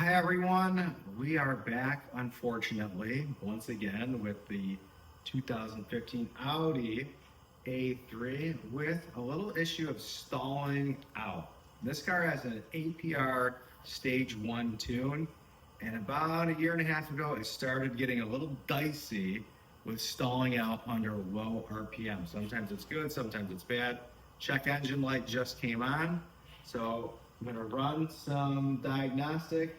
Hi everyone, we are back unfortunately once again with the 2015 Audi A3 with a little issue of stalling out. This car has an APR stage 1 tune, and about a year and a half ago it started getting a little dicey with stalling out under low RPM. Sometimes it's good, sometimes it's bad. Check engine light just came on, so I'm going to run some diagnostic.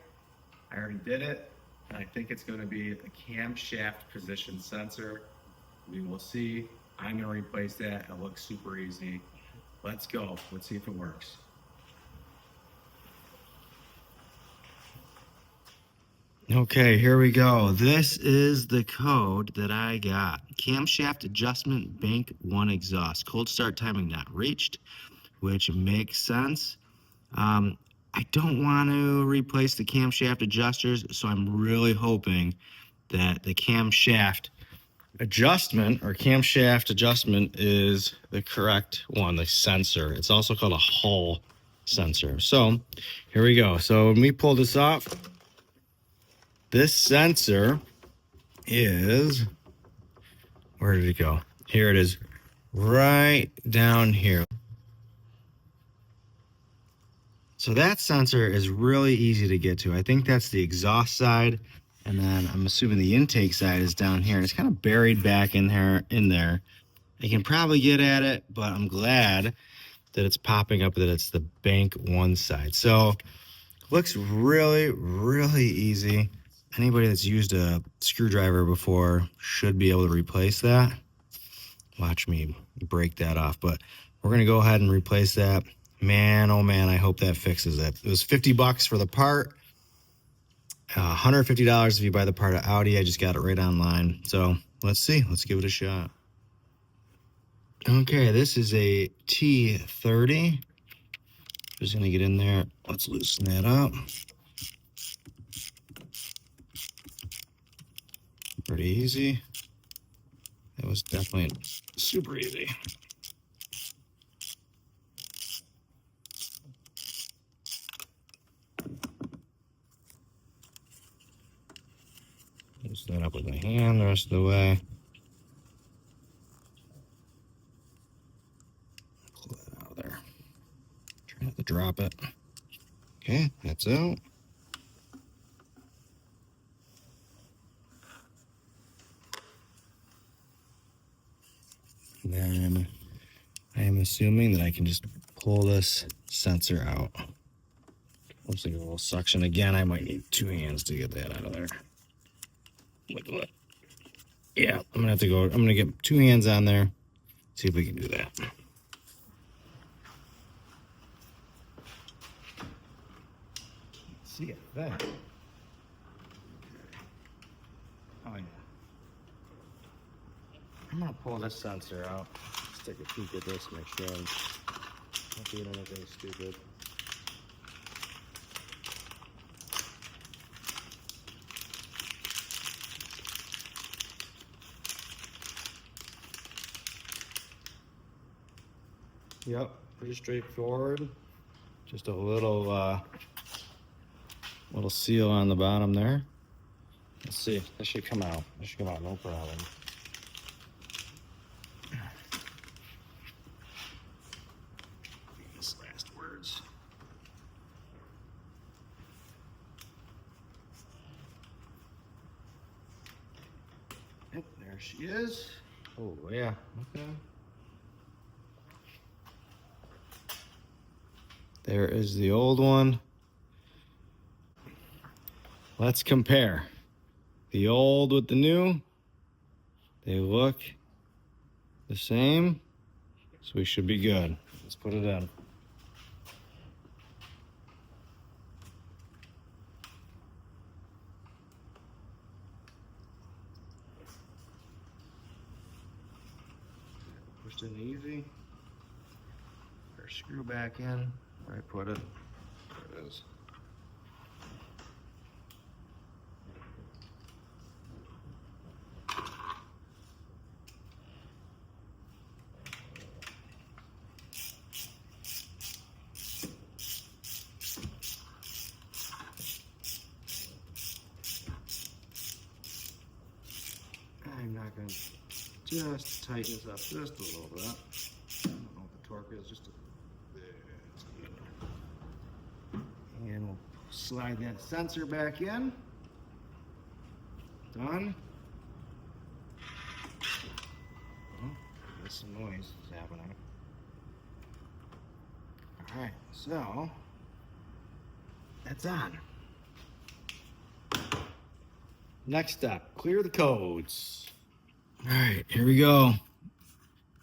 I already did it, and I think it's going to be the camshaft position sensor. We will see. I'm going to replace that. It looks super easy. Let's go. Let's see if it works. Okay, here we go. This is the code that I got. Camshaft adjustment bank 1 exhaust. Cold start timing not reached, which makes sense. I don't want to replace the camshaft adjusters, so I'm really hoping that the camshaft adjustment or camshaft adjustment is the correct one, the sensor. It's also called a Hall sensor. So here we go. So when we pull this off, this sensor is, where did it go? Here it is, right down here. So that sensor is really easy to get to. I think that's the exhaust side, and then I'm assuming the intake side is down here, and it's kind of buried back in there. I can probably get at it, but I'm glad that it's popping up that it's the bank 1 side. So looks really, really easy. Anybody that's used a screwdriver before should be able to replace that. Watch me break that off, but we're gonna go ahead and replace that. Man, oh man, I hope that fixes it. It was 50 bucks for the part, $150 if you buy the part at Audi. I just got it right online. So let's see, let's give it a shot. Okay, this is a T30. Just gonna get in there. Let's loosen that up. Pretty easy. That was definitely super easy. Loosen that up with my hand the rest of the way. Pull that out of there. Try not to drop it. Okay, that's out. And then I am assuming that I can just pull this sensor out. Looks like a little suction. Again, I might need 2 hands to get that out of there. What? Yeah, I'm gonna have to go. I'm gonna get 2 hands on there. See if we can do that. See it there. Oh yeah. I'm gonna pull this sensor out. Let's take a peek at this, make sure I'm not doing anything stupid. Yep, pretty straightforward. Just a little seal on the bottom there. Let's see. This should come out. This should come out, no problem. These last words. Yep, there she is. Oh yeah. Okay. There is the old one. Let's compare the old with the new. They look the same, so we should be good. Let's put it in. Pushed in easy. Our screw back in. Where I put it. There it is. can just tighten this up just a little bit. I don't know what the torque is, just that's good. And we'll slide that sensor back in. Done. Oh, there's some noise happening. All right, so that's on. Next step, clear the codes. All right, here we go.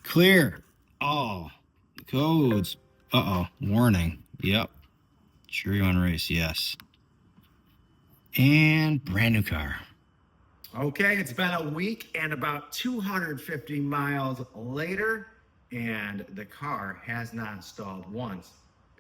Clear all the codes. Uh-oh, warning. Yep. Sure you want to race? Yes. And brand new car. Okay, it's been a week and about 250 miles later, and the car has not stalled once.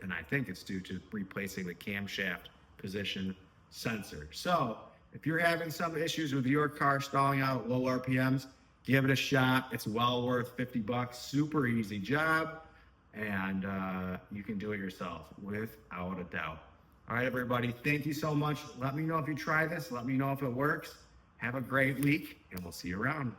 And I think it's due to replacing the camshaft position sensor. So if you're having some issues with your car stalling out at low RPMs, give it a shot. It's well worth 50 bucks. Super easy job. And you can do it yourself without a doubt. All right, everybody, thank you so much. Let me know if you try this. Let me know if it works. Have a great week, and we'll see you around.